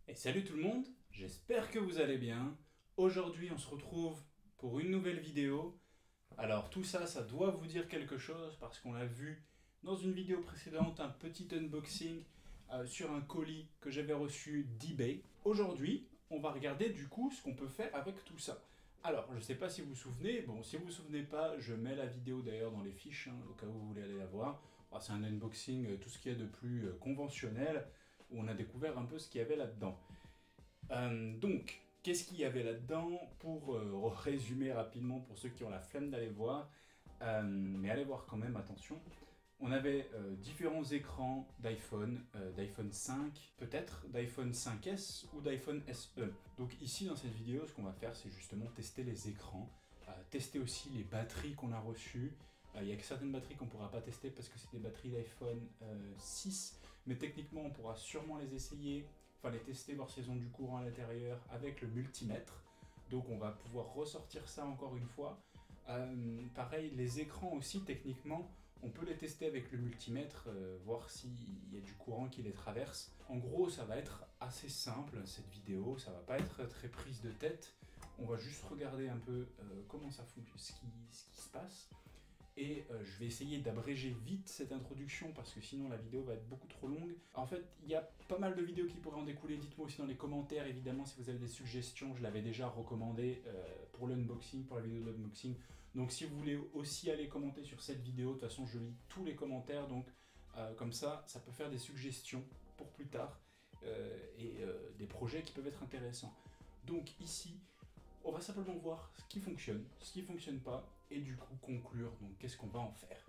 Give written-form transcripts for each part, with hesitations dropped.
Et salut tout le monde, j'espère que vous allez bien. Aujourd'hui on se retrouve pour une nouvelle vidéo. Alors tout ça, ça doit vous dire quelque chose parce qu'on l'a vu dans une vidéo précédente, un petit unboxing sur un colis que j'avais reçu d'eBay. Aujourd'hui, on va regarder du coup ce qu'on peut faire avec tout ça. Alors, je ne sais pas si vous vous souvenez, bon, si vous ne vous souvenez pas, je mets la vidéo d'ailleurs dans les fiches, au cas où vous voulez aller la voir. Alors, c'est un unboxing, tout ce qu'il y a de plus conventionnel, où on a découvert un peu ce qu'il y avait là-dedans. Donc, qu'est-ce qu'il y avait là-dedans? Pour résumer rapidement pour ceux qui ont la flemme d'aller voir, mais allez voir quand même, attention. On avait différents écrans d'iPhone 5, peut-être d'iPhone 5S ou d'iPhone SE. Donc ici dans cette vidéo, ce qu'on va faire, c'est justement tester les écrans, tester aussi les batteries qu'on a reçues. Il y a que certaines batteries qu'on ne pourra pas tester parce que c'est des batteries d'iPhone 6, mais techniquement on pourra sûrement les essayer, enfin les tester, voir s'ils ont du courant à l'intérieur avec le multimètre. Donc on va pouvoir ressortir ça encore une fois. Pareil, les écrans aussi, techniquement, on peut les tester avec le multimètre, voir s'il y a du courant qui les traverse. En gros, ça va être assez simple cette vidéo, ça va pas être très prise de tête. On va juste regarder un peu comment ça fonctionne, ce qui se passe. Et je vais essayer d'abréger vite cette introduction parce que sinon la vidéo va être beaucoup trop longue. En fait, il y a pas mal de vidéos qui pourraient en découler. Dites-moi aussi dans les commentaires, évidemment, si vous avez des suggestions. Je l'avais déjà recommandé pour l'unboxing, pour la vidéo de l'unboxing. Donc si vous voulez aussi aller commenter sur cette vidéo, de toute façon, je lis tous les commentaires. Donc comme ça peut faire des suggestions pour plus tard et des projets qui peuvent être intéressants. Donc ici, on va simplement voir ce qui fonctionne pas, et du coup conclure, donc qu'est-ce qu'on va en faire.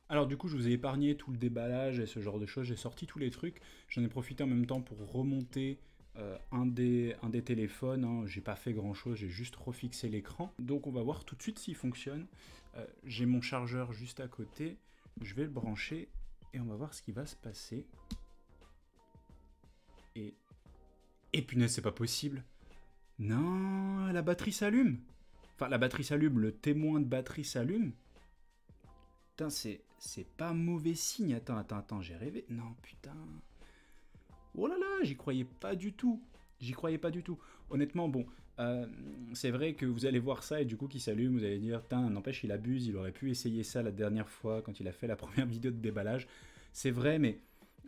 Alors du coup, je vous ai épargné tout le déballage et ce genre de choses, j'ai sorti tous les trucs, j'en ai profité en même temps pour remonter un des téléphones, hein. J'ai pas fait grand chose, j'ai juste refixé l'écran. Donc on va voir tout de suite s'il fonctionne. J'ai mon chargeur juste à côté, je vais le brancher et on va voir ce qui va se passer. Et punaise, c'est pas possible. Non, la batterie s'allume. Enfin, la batterie s'allume, le témoin de batterie s'allume. Putain, c'est pas mauvais signe. Attends, j'ai rêvé. Non, putain. Oh là là, j'y croyais pas du tout. J'y croyais pas du tout. Honnêtement, bon, c'est vrai que vous allez voir ça et du coup qui s'allume, vous allez dire, putain, n'empêche, il abuse, il aurait pu essayer ça la dernière fois quand il a fait la première vidéo de déballage. C'est vrai, mais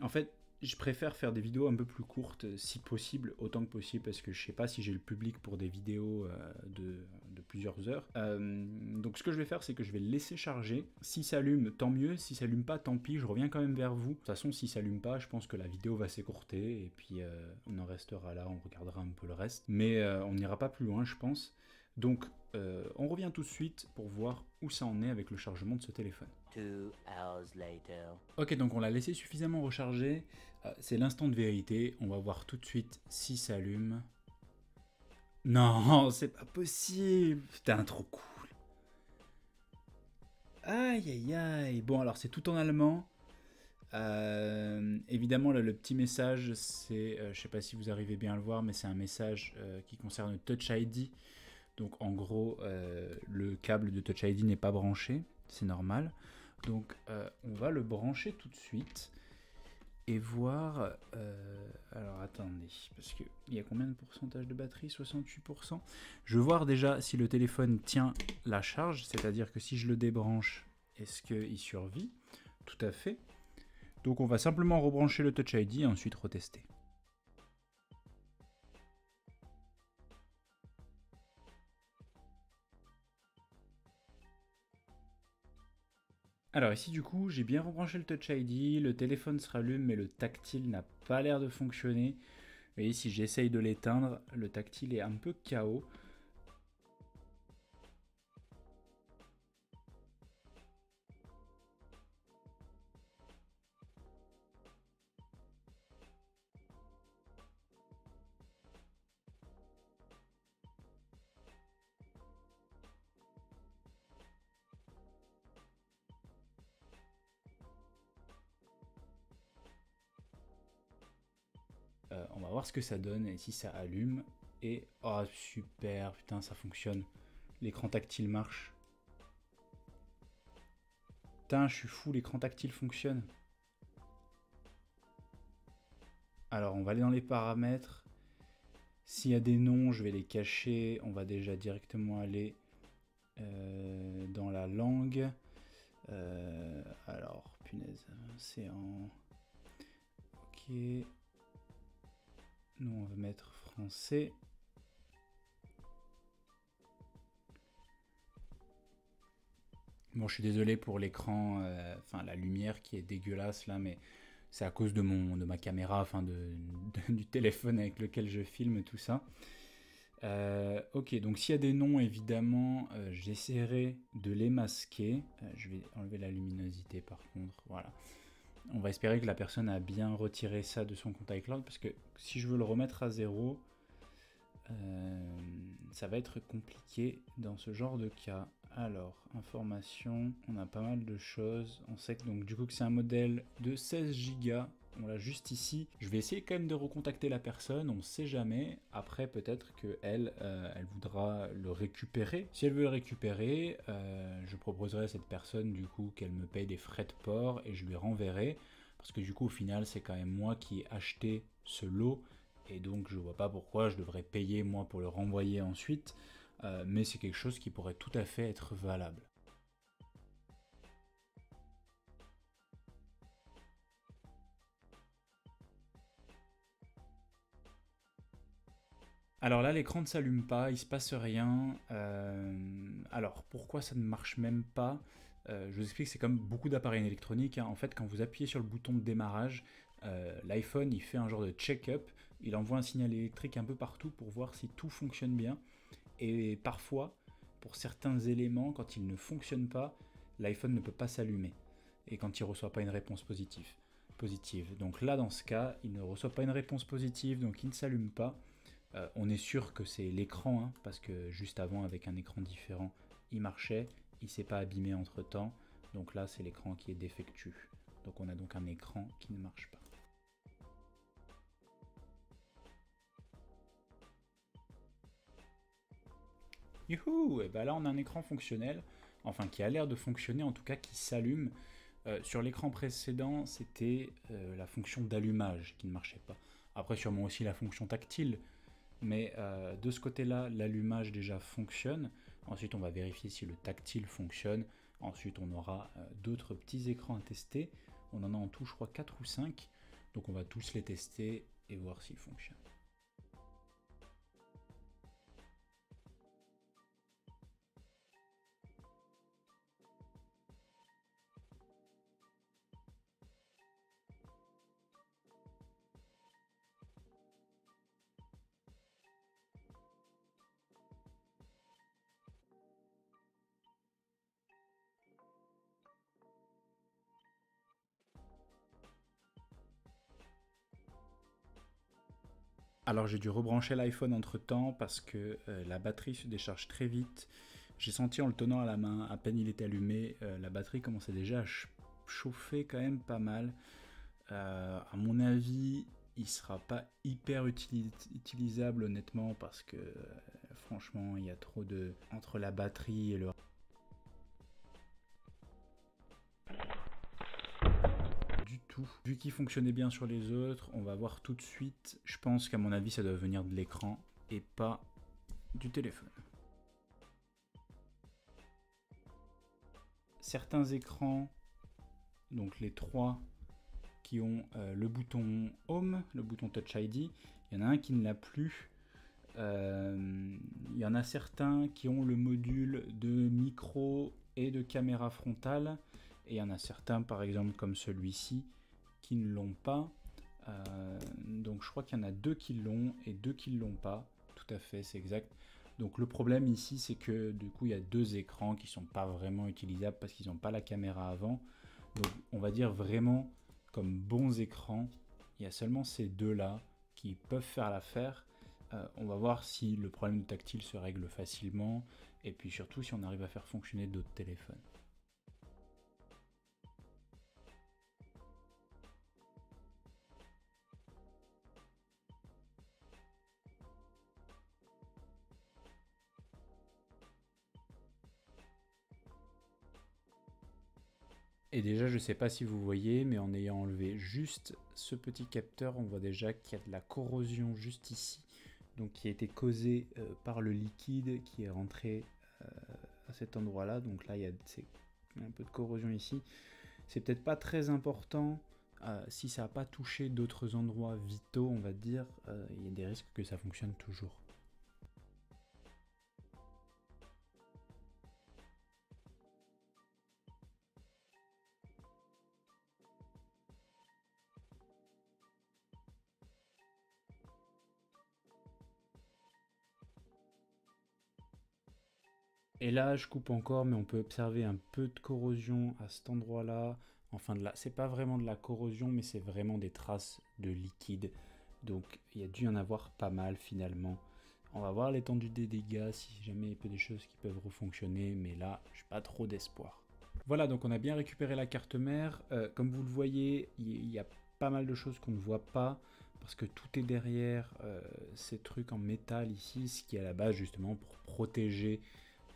en fait, je préfère faire des vidéos un peu plus courtes, si possible, autant que possible, parce que je sais pas si j'ai le public pour des vidéos de plusieurs heures. Donc ce que je vais faire, c'est que je vais le laisser charger. Si ça allume, tant mieux. Si ça allume pas, tant pis, je reviens quand même vers vous. De toute façon, si ça allume pas, je pense que la vidéo va s'écourter, et puis on en restera là, on regardera un peu le reste. Mais on n'ira pas plus loin, je pense. Donc on revient tout de suite pour voir où ça en est avec le chargement de ce téléphone. 2 hours later. Ok, donc on l'a laissé suffisamment recharger. C'est l'instant de vérité. On va voir tout de suite si ça allume. Non, c'est pas possible. Putain, trop cool. Aïe, aïe, aïe. Bon, alors c'est tout en allemand. Évidemment, là, le petit message, c'est, je sais pas si vous arrivez bien à le voir, mais c'est un message qui concerne Touch ID. Donc en gros, le câble de Touch ID n'est pas branché, c'est normal. Donc on va le brancher tout de suite et voir... alors attendez, parce qu'il y a combien de pourcentage de batterie? 68%. Je veux voir déjà si le téléphone tient la charge, c'est-à-dire que si je le débranche, est-ce qu'il survit? Tout à fait. Donc on va simplement rebrancher le Touch ID et ensuite retester. Alors ici du coup j'ai bien rebranché le Touch ID, le téléphone se rallume mais le tactile n'a pas l'air de fonctionner. Vous voyez, si j'essaye de l'éteindre, le tactile est un peu KO. On va voir ce que ça donne et si ça allume. Et oh super, putain ça fonctionne. L'écran tactile marche. Putain, je suis fou, l'écran tactile fonctionne. Alors, on va aller dans les paramètres. S'il y a des noms, je vais les cacher. On va déjà directement aller dans la langue. Alors, punaise, c'est en... Ok. Nous, on va mettre français. Bon, je suis désolé pour l'écran, enfin la lumière qui est dégueulasse là, mais c'est à cause de ma caméra, enfin du téléphone avec lequel je filme tout ça. Ok, donc s'il y a des noms, évidemment, j'essaierai de les masquer. Je vais enlever la luminosité par contre, voilà. On va espérer que la personne a bien retiré ça de son compte iCloud, parce que si je veux le remettre à 0, ça va être compliqué dans ce genre de cas. Alors, information, on a pas mal de choses. On sait que donc du coup que c'est un modèle de 16 Go. On l'a juste ici. Je vais essayer quand même de recontacter la personne, on sait jamais. Après, peut-être que elle voudra le récupérer. Si elle veut le récupérer, je proposerai à cette personne du coup qu'elle me paye des frais de port et je lui renverrai. Parce que du coup, au final, c'est quand même moi qui ai acheté ce lot. Et donc, je vois pas pourquoi je devrais payer moi pour le renvoyer ensuite. Mais c'est quelque chose qui pourrait tout à fait être valable. Alors là, l'écran ne s'allume pas, il se passe rien. Alors pourquoi ça ne marche même pas? Je vous explique, c'est comme beaucoup d'appareils électroniques, hein. En fait, quand vous appuyez sur le bouton de démarrage, l'iPhone il fait un genre de check-up, il envoie un signal électrique un peu partout pour voir si tout fonctionne bien. Et parfois, pour certains éléments, quand ils ne fonctionnent pas, l'iPhone ne peut pas s'allumer. Et quand il ne reçoit pas une réponse positive. Donc là, dans ce cas, il ne reçoit pas une réponse positive, donc il ne s'allume pas. On est sûr que c'est l'écran, hein, parce que juste avant, avec un écran différent, il marchait, il ne s'est pas abîmé entre temps. Donc là, c'est l'écran qui est défectueux. Donc on a donc un écran qui ne marche pas. Youhou! Et ben là, on a un écran fonctionnel, enfin qui a l'air de fonctionner, en tout cas qui s'allume. Sur l'écran précédent, c'était la fonction d'allumage qui ne marchait pas. Après, sûrement aussi la fonction tactile, mais de ce côté-là, l'allumage déjà fonctionne. Ensuite, on va vérifier si le tactile fonctionne. Ensuite, on aura d'autres petits écrans à tester. On en a en tout, je crois, 4 ou 5. Donc, on va tous les tester et voir s'ils fonctionnent. Alors j'ai dû rebrancher l'iPhone entre temps parce que la batterie se décharge très vite. J'ai senti en le tenant à la main, à peine il était allumé, la batterie commençait déjà à chauffer quand même pas mal. À mon avis, il sera pas hyper utilisable honnêtement parce que franchement il y a trop de... Entre la batterie et le... Vu qu'il fonctionnait bien sur les autres, on va voir tout de suite. Je pense qu'à mon avis, ça doit venir de l'écran et pas du téléphone. Certains écrans, donc les trois qui ont le bouton Home, le bouton Touch ID, il y en a un qui ne l'a plus. Il y en a certains qui ont le module de micro et de caméra frontale. Et il y en a certains, par exemple, comme celui-ci, qui ne l'ont pas. Donc je crois qu'il y en a 2 qui l'ont et 2 qui ne l'ont pas. Tout à fait, c'est exact. Donc le problème ici, c'est que du coup, il y a 2 écrans qui ne sont pas vraiment utilisables parce qu'ils n'ont pas la caméra avant. Donc on va dire vraiment comme bons écrans, il y a seulement ces 2-là qui peuvent faire l'affaire. On va voir si le problème de tactile se règle facilement et puis surtout si on arrive à faire fonctionner d'autres téléphones. Et déjà, je ne sais pas si vous voyez, mais en ayant enlevé juste ce petit capteur, on voit déjà qu'il y a de la corrosion juste ici, donc qui a été causée par le liquide qui est rentré à cet endroit-là. Donc là, il y a un peu de corrosion ici. C'est peut-être pas très important si ça n'a pas touché d'autres endroits vitaux, on va dire. Il y a des risques que ça fonctionne toujours. Et là, je coupe encore, mais on peut observer un peu de corrosion à cet endroit-là. Enfin, c'est pas vraiment de la corrosion, mais c'est vraiment des traces de liquide. Donc, il y a dû y en avoir pas mal finalement. On va voir l'étendue des dégâts, si jamais il y a des choses qui peuvent refonctionner, mais là, je n'ai pas trop d'espoir. Voilà, donc on a bien récupéré la carte mère. Comme vous le voyez, il y a pas mal de choses qu'on ne voit pas, parce que tout est derrière ces trucs en métal ici, ce qui est à la base justement pour protéger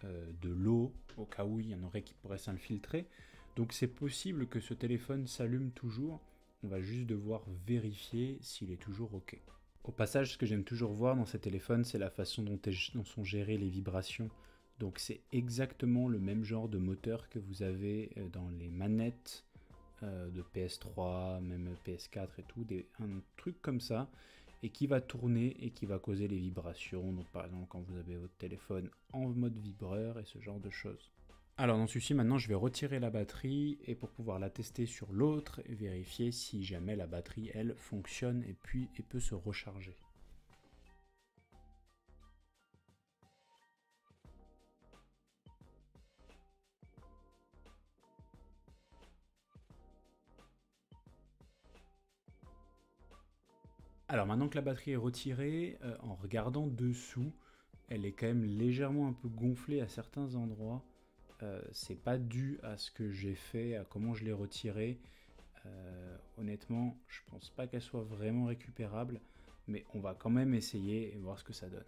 de l'eau, au cas où il y en aurait qui pourraient s'infiltrer. Donc c'est possible que ce téléphone s'allume toujours, on va juste devoir vérifier s'il est toujours OK. Au passage, ce que j'aime toujours voir dans ces téléphones, c'est la façon dont sont gérées les vibrations. Donc c'est exactement le même genre de moteur que vous avez dans les manettes de PS3, même PS4 et tout, un truc comme ça, et qui va tourner et qui va causer les vibrations. Donc par exemple quand vous avez votre téléphone en mode vibreur et ce genre de choses. Alors dans celui-ci maintenant je vais retirer la batterie et pour pouvoir la tester sur l'autre et vérifier si jamais la batterie elle fonctionne et puis elle peut se recharger. Alors maintenant que la batterie est retirée, en regardant dessous, elle est quand même légèrement un peu gonflée à certains endroits. C'est pas dû à ce que j'ai fait, à comment je l'ai retirée. Honnêtement, je pense pas qu'elle soit vraiment récupérable, mais on va quand même essayer et voir ce que ça donne.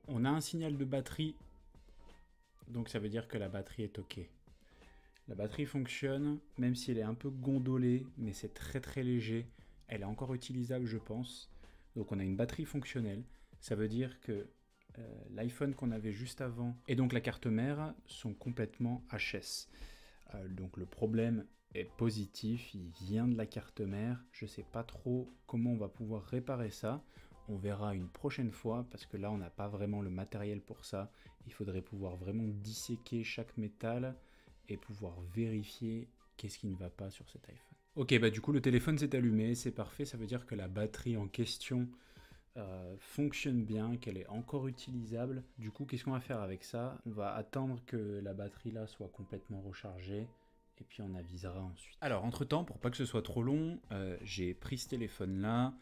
On a un signal de batterie, donc ça veut dire que la batterie est OK. La batterie fonctionne, même si elle est un peu gondolée, mais c'est très très léger. Elle est encore utilisable, je pense. Donc on a une batterie fonctionnelle. Ça veut dire que l'iPhone qu'on avait juste avant et donc la carte mère sont complètement HS. Donc le problème est positif, il vient de la carte mère. Je ne sais pas trop comment on va pouvoir réparer ça. On verra une prochaine fois parce que là on n'a pas vraiment le matériel pour ça. Il faudrait pouvoir vraiment disséquer chaque métal et pouvoir vérifier qu'est-ce qui ne va pas sur cet iPhone. Ok, bah du coup le téléphone s'est allumé, c'est parfait, ça veut dire que la batterie en question fonctionne bien, qu'elle est encore utilisable. Du coup, qu'est-ce qu'on va faire avec ça? On va attendre que la batterie là soit complètement rechargée et puis on avisera ensuite. Alors entre temps, pour pas que ce soit trop long, j'ai pris ce téléphone là,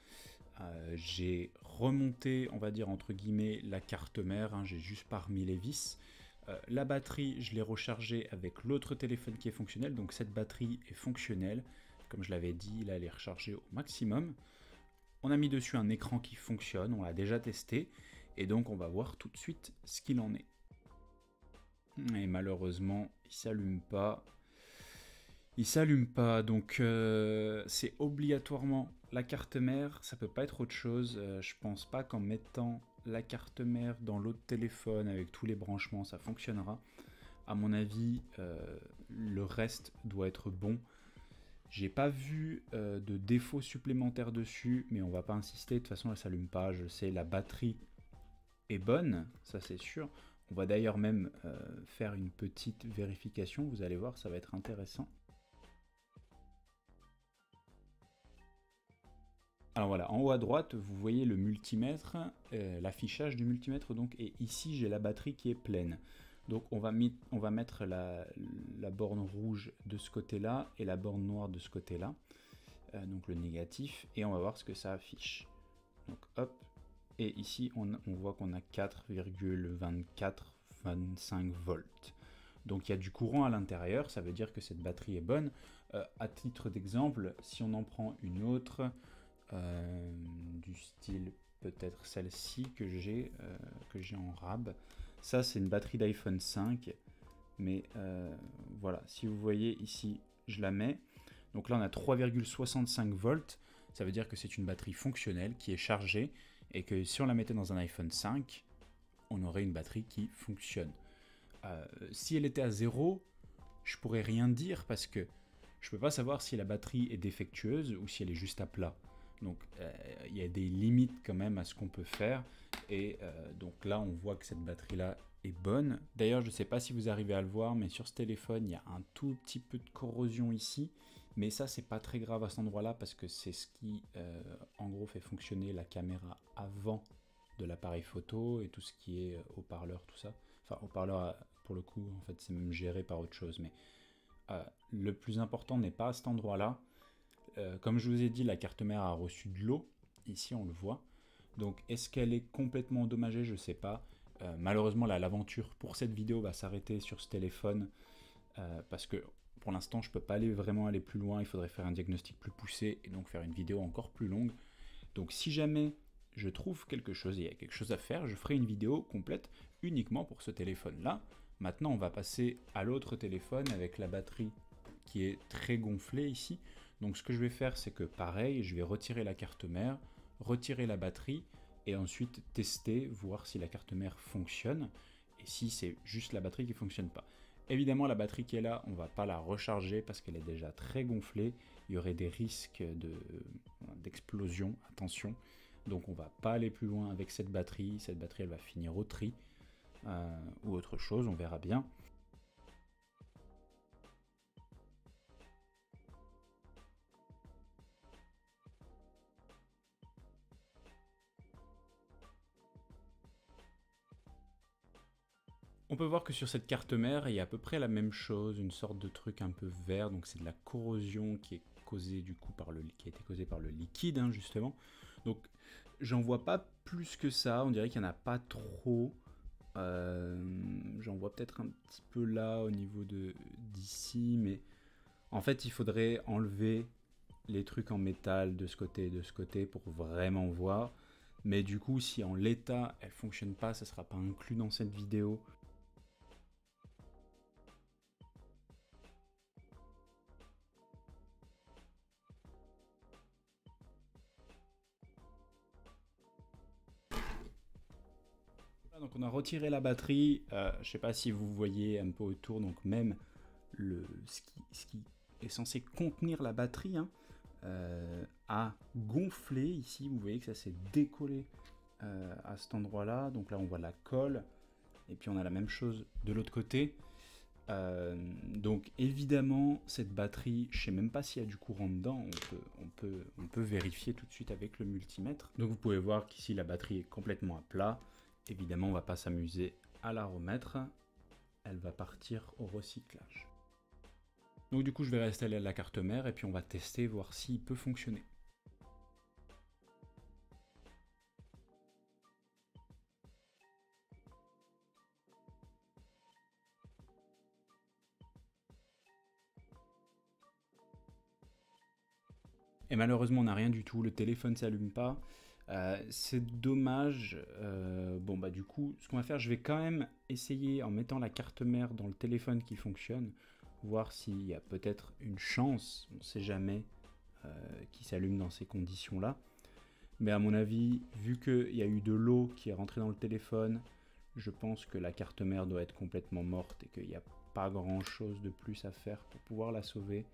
j'ai remonté, on va dire entre guillemets, la carte mère, hein, j'ai juste pas remis les vis. La batterie, je l'ai rechargée avec l'autre téléphone qui est fonctionnel, donc cette batterie est fonctionnelle. Comme je l'avais dit, là elle est rechargée au maximum. On a mis dessus un écran qui fonctionne, on l'a déjà testé, et donc on va voir tout de suite ce qu'il en est. Et malheureusement, il s'allume pas. Il s'allume pas, donc c'est obligatoirement la carte mère, ça peut pas être autre chose. Je pense pas qu'en mettant la carte mère dans l'autre téléphone avec tous les branchements, ça fonctionnera. À mon avis, le reste doit être bon. J'ai pas vu de défaut supplémentaire dessus, mais on va pas insister, de toute façon elle s'allume pas, je sais, la batterie est bonne, ça c'est sûr. On va d'ailleurs même faire une petite vérification, vous allez voir, ça va être intéressant. Alors voilà, en haut à droite, vous voyez le multimètre, l'affichage du multimètre, donc, et ici j'ai la batterie qui est pleine. Donc on va mettre la borne rouge de ce côté-là et la borne noire de ce côté-là, donc le négatif, et on va voir ce que ça affiche. Donc hop, et ici on voit qu'on a 4,2425 volts. Donc il y a du courant à l'intérieur, ça veut dire que cette batterie est bonne. À titre d'exemple, si on en prend une autre, du style peut-être celle-ci que j'ai en rab. Ça, c'est une batterie d'iPhone 5. Mais voilà, si vous voyez ici, je la mets. Donc là, on a 3,65 volts. Ça veut dire que c'est une batterie fonctionnelle qui est chargée et que si on la mettait dans un iPhone 5, on aurait une batterie qui fonctionne. Si elle était à 0, je pourrais rien dire parce que je peux pas savoir si la batterie est défectueuse ou si elle est juste à plat. Donc il y a des limites quand même à ce qu'on peut faire. Et donc là, on voit que cette batterie-là est bonne. D'ailleurs, je ne sais pas si vous arrivez à le voir, mais sur ce téléphone, il y a un tout petit peu de corrosion ici. Mais ça, c'est pas très grave à cet endroit-là parce que c'est ce qui, en gros, fait fonctionner la caméra avant de l'appareil photo et tout ce qui est haut-parleur, tout ça. Enfin, haut-parleur, pour le coup, en fait, c'est même géré par autre chose. Mais le plus important n'est pas à cet endroit-là. Comme je vous ai dit, la carte mère a reçu de l'eau. Ici, on le voit. Donc, est-ce qu'elle est complètement endommagée? Je ne sais pas. Malheureusement, l'aventure pour cette vidéo va s'arrêter sur ce téléphone parce que pour l'instant, je ne peux pas vraiment aller plus loin. Il faudrait faire un diagnostic plus poussé et donc faire une vidéo encore plus longue. Donc, si jamais je trouve quelque chose et il y a quelque chose à faire, je ferai une vidéo complète uniquement pour ce téléphone-là. Maintenant, on va passer à l'autre téléphone avec la batterie qui est très gonflée ici. Donc, ce que je vais faire, c'est que pareil, je vais retirer la carte mère, retirer la batterie et ensuite tester, voir si la carte mère fonctionne et si c'est juste la batterie qui ne fonctionne pas. Évidemment, la batterie qui est là, on ne va pas la recharger parce qu'elle est déjà très gonflée. Il y aurait des risques d'explosion, attention. Donc on ne va pas aller plus loin avec cette batterie. Cette batterie, elle va finir au tri ou autre chose, on verra bien. On peut voir que sur cette carte mère, il y a à peu près la même chose, une sorte de truc un peu vert, donc c'est de la corrosion qui est causée du coup qui a été causée par le liquide, hein, justement. Donc j'en vois pas plus que ça, on dirait qu'il n'y en a pas trop. J'en vois peut-être un petit peu là au niveau d'ici, mais en fait il faudrait enlever les trucs en métal de ce côté et de ce côté pour vraiment voir. Mais du coup, si en l'état elle fonctionne pas, ça sera pas inclus dans cette vidéo. Donc on a retiré la batterie, je ne sais pas si vous voyez un peu autour, donc même ce qui est censé contenir la batterie hein, a gonflé ici, vous voyez que ça s'est décollé à cet endroit là, donc là on voit la colle, et puis on a la même chose de l'autre côté. Donc évidemment cette batterie, je ne sais même pas s'il y a du courant dedans, on peut vérifier tout de suite avec le multimètre. Donc vous pouvez voir qu'ici la batterie est complètement à plat. Évidemment, on ne va pas s'amuser à la remettre. Elle va partir au recyclage. Donc du coup, je vais réinstaller la carte mère et puis on va tester, voir s'il peut fonctionner. Et malheureusement, on n'a rien du tout. Le téléphone ne s'allume pas. C'est dommage. Bon, bah du coup, ce qu'on va faire, je vais quand même essayer en mettant la carte mère dans le téléphone qui fonctionne, voir s'il y a peut-être une chance, on ne sait jamais, qui s'allume dans ces conditions-là. Mais à mon avis, vu qu'il y a eu de l'eau qui est rentrée dans le téléphone, je pense que la carte mère doit être complètement morte et qu'il n'y a pas grand-chose de plus à faire pour pouvoir la sauver.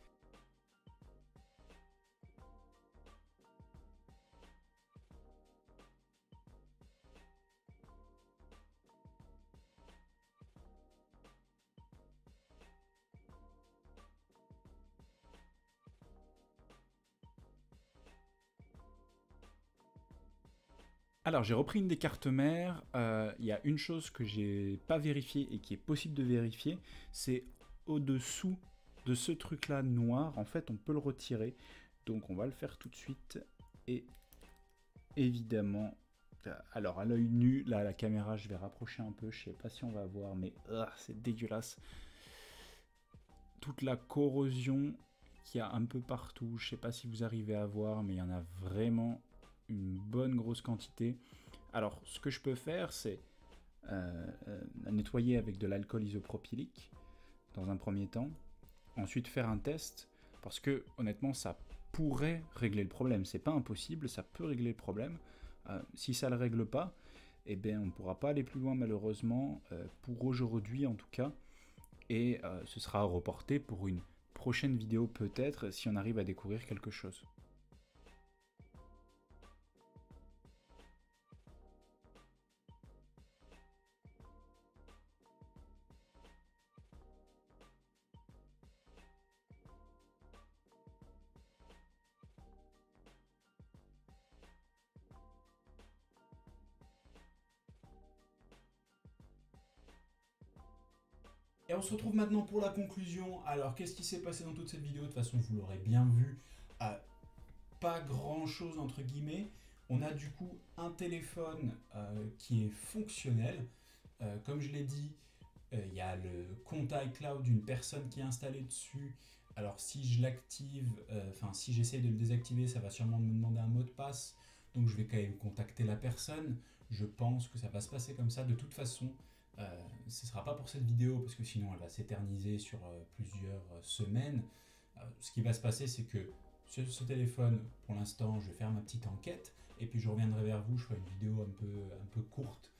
Alors j'ai repris une des cartes mères, il y a une chose que j'ai pas vérifiée et qui est possible de vérifier, c'est au-dessous de ce truc là noir, en fait on peut le retirer, donc on va le faire tout de suite, et évidemment, alors à l'œil nu, là la caméra je vais rapprocher un peu, je sais pas si on va voir, mais c'est dégueulasse, toute la corrosion qu'il y a un peu partout, je sais pas si vous arrivez à voir, mais il y en a vraiment une bonne grosse quantité. Alors, ce que je peux faire, c'est nettoyer avec de l'alcool isopropylique dans un premier temps, ensuite faire un test, parce que honnêtement, ça pourrait régler le problème. C'est pas impossible, ça peut régler le problème. Si ça le règle pas, eh bien, on ne pourra pas aller plus loin malheureusement, pour aujourd'hui en tout cas, et ce sera reporté pour une prochaine vidéo peut-être, si on arrive à découvrir quelque chose. Et on se retrouve maintenant pour la conclusion. Alors, qu'est-ce qui s'est passé dans toute cette vidéo? De toute façon, vous l'aurez bien vu, pas grand-chose entre guillemets. On a du coup un téléphone qui est fonctionnel. Comme je l'ai dit, il y a le compte iCloud d'une personne qui est installé dessus. Alors, si je l'active, si j'essaye de le désactiver, ça va sûrement me demander un mot de passe. Donc, je vais quand même contacter la personne. Je pense que ça va se passer comme ça de toute façon. Ce ne sera pas pour cette vidéo parce que sinon elle va s'éterniser sur plusieurs semaines. Ce qui va se passer, c'est que sur ce téléphone, pour l'instant, je vais faire ma petite enquête et puis je reviendrai vers vous. Je ferai une vidéo un peu courte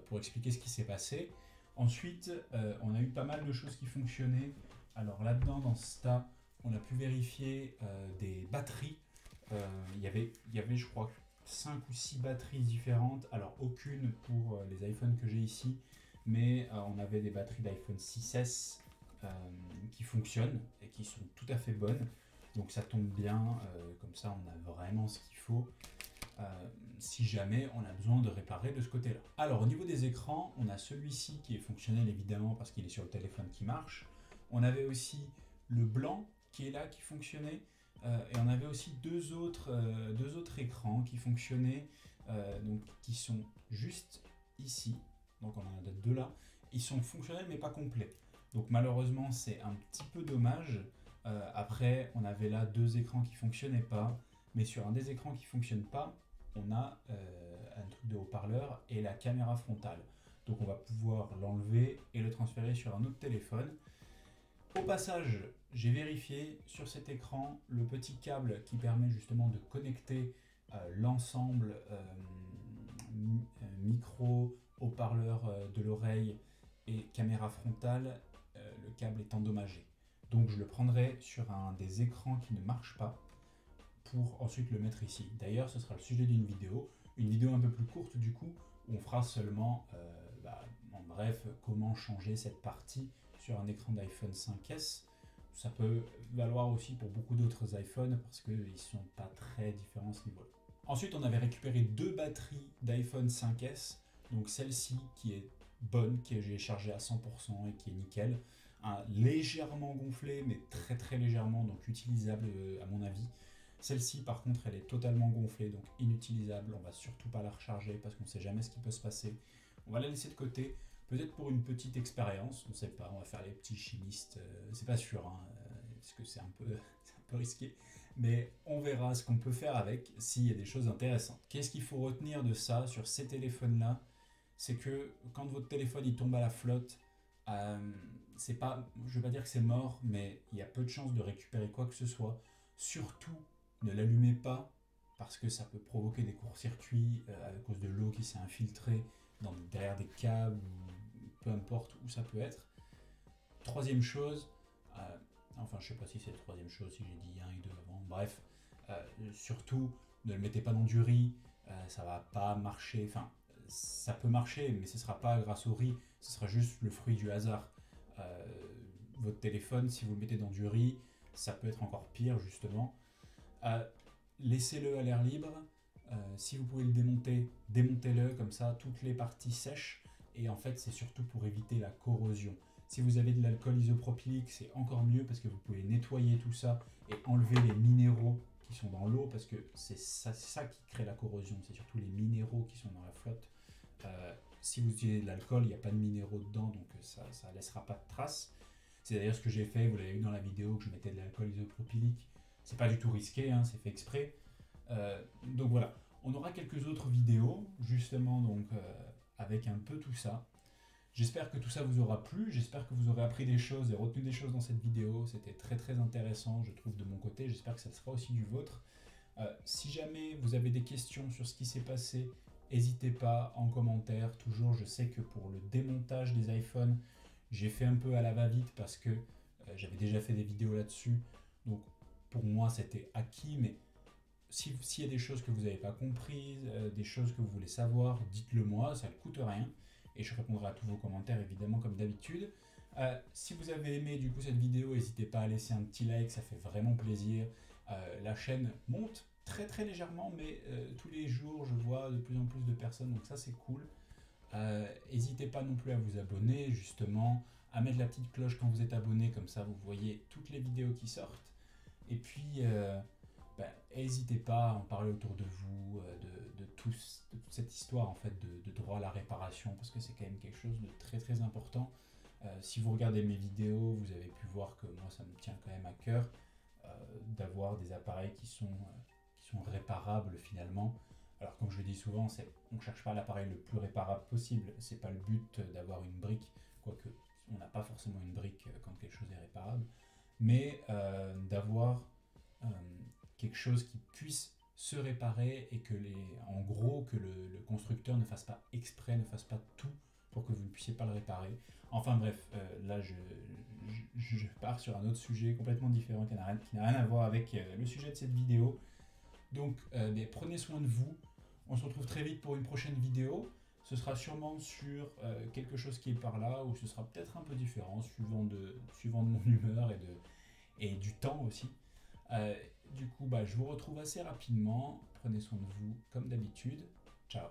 pour expliquer ce qui s'est passé. Ensuite, on a eu pas mal de choses qui fonctionnaient. Alors là-dedans, dans ce tas, on a pu vérifier des batteries. Il y avait, je crois, 5 ou 6 batteries différentes. Alors aucune pour les iPhones que j'ai ici, mais on avait des batteries d'iPhone 6S qui fonctionnent et qui sont tout à fait bonnes. Donc ça tombe bien, comme ça on a vraiment ce qu'il faut si jamais on a besoin de réparer de ce côté-là. Alors au niveau des écrans, on a celui-ci qui est fonctionnel évidemment parce qu'il est sur le téléphone qui marche. On avait aussi le blanc qui est là, qui fonctionnait. Et on avait aussi deux autres écrans qui fonctionnaient, donc qui sont juste ici. Donc on en a deux là. Ils sont fonctionnels mais pas complets. Donc malheureusement c'est un petit peu dommage. Après on avait là deux écrans qui fonctionnaient pas. Mais sur un des écrans qui ne fonctionne pas, on a un truc de haut-parleur et la caméra frontale. Donc on va pouvoir l'enlever et le transférer sur un autre téléphone. Au passage, j'ai vérifié sur cet écran le petit câble qui permet justement de connecter l'ensemble micro, haut-parleur de l'oreille et caméra frontale. Le câble est endommagé. Donc je le prendrai sur un des écrans qui ne marche pas pour ensuite le mettre ici. D'ailleurs, ce sera le sujet d'une vidéo un peu plus courte du coup, où on fera seulement, en bref, comment changer cette partie sur un écran d'iPhone 5S. Ça peut valoir aussi pour beaucoup d'autres iPhones parce qu'ils ne sont pas très différents à ce niveau-là. Ensuite, on avait récupéré deux batteries d'iPhone 5S, donc celle-ci qui est bonne, que j'ai chargée à 100% et qui est nickel, légèrement gonflée, mais très très légèrement, donc utilisable à mon avis. Celle-ci par contre elle est totalement gonflée, donc inutilisable, on va surtout pas la recharger parce qu'on ne sait jamais ce qui peut se passer. On va la laisser de côté, peut-être pour une petite expérience, on ne sait pas, on va faire les petits chimistes, c'est pas sûr, parce que c'est un peu risqué, mais on verra ce qu'on peut faire avec s'il y a des choses intéressantes. Qu'est-ce qu'il faut retenir de ça sur ces téléphones-là? C'est que quand votre téléphone il tombe à la flotte, c'est pas, je ne vais pas dire que c'est mort, mais il y a peu de chances de récupérer quoi que ce soit. Surtout, ne l'allumez pas parce que ça peut provoquer des courts-circuits à cause de l'eau qui s'est infiltrée derrière des câbles, ou peu importe où ça peut être. Troisième chose, je sais pas si c'est la troisième chose, si j'ai dit 1 et 2 avant, bref, surtout ne le mettez pas dans du riz, ça va pas marcher, enfin ça peut marcher mais ce sera pas grâce au riz, ce sera juste le fruit du hasard. Votre téléphone, si vous le mettez dans du riz, ça peut être encore pire justement. Laissez-le à l'air libre, si vous pouvez le démonter, démontez-le, comme ça toutes les parties sèchent, et en fait c'est surtout pour éviter la corrosion. Si vous avez de l'alcool isopropylique, c'est encore mieux parce que vous pouvez nettoyer tout ça et enlever les minéraux qui sont dans l'eau, parce que c'est ça qui crée la corrosion, c'est surtout les minéraux qui sont dans la flotte. Si vous utilisez de l'alcool, il n'y a pas de minéraux dedans, donc ça ne laissera pas de traces. C'est d'ailleurs ce que j'ai fait, vous l'avez vu dans la vidéo, que je mettais de l'alcool isopropylique. C'est pas du tout risqué, c'est fait exprès. Donc voilà. On aura quelques autres vidéos, justement, donc avec un peu tout ça. J'espère que tout ça vous aura plu, j'espère que vous aurez appris des choses et retenu des choses dans cette vidéo. C'était très très intéressant, je trouve, de mon côté. J'espère que ça sera aussi du vôtre. Si jamais vous avez des questions sur ce qui s'est passé, n'hésitez pas en commentaire. Toujours, je sais que pour le démontage des iPhones, j'ai fait un peu à la va-vite parce que j'avais déjà fait des vidéos là-dessus. Donc pour moi, c'était acquis, mais s'il y a des choses que vous n'avez pas comprises, des choses que vous voulez savoir, dites-le moi, ça ne coûte rien. Et je répondrai à tous vos commentaires, évidemment, comme d'habitude. Si vous avez aimé du coup cette vidéo, n'hésitez pas à laisser un petit like, ça fait vraiment plaisir. La chaîne monte très très légèrement, mais tous les jours, je vois de plus en plus de personnes, donc ça c'est cool. N'hésitez pas non plus à vous abonner, justement, à mettre la petite cloche quand vous êtes abonné, comme ça vous voyez toutes les vidéos qui sortent. Et puis, n'hésitez pas à en parler autour de vous, de toute cette histoire en fait de droit à la réparation, parce que c'est quand même quelque chose de très très important. Si vous regardez mes vidéos, vous avez pu voir que moi ça me tient quand même à cœur d'avoir des appareils qui sont réparables finalement. Alors comme je le dis souvent, on ne cherche pas l'appareil le plus réparable possible, c'est pas le but d'avoir une brique, quoique on n'a pas forcément une brique quand quelque chose est réparable, mais d'avoir quelque chose qui puisse se réparer et que en gros que le constructeur ne fasse pas exprès, ne fasse pas tout pour que vous ne puissiez pas le réparer. Enfin bref, là je pars sur un autre sujet complètement différent qui n'a rien à voir avec le sujet de cette vidéo. Donc prenez soin de vous. On se retrouve très vite pour une prochaine vidéo. Ce sera sûrement sur quelque chose qui est par là, ou ce sera peut-être un peu différent, suivant de mon humeur et du temps aussi. Du coup, je vous retrouve assez rapidement. Prenez soin de vous comme d'habitude. Ciao.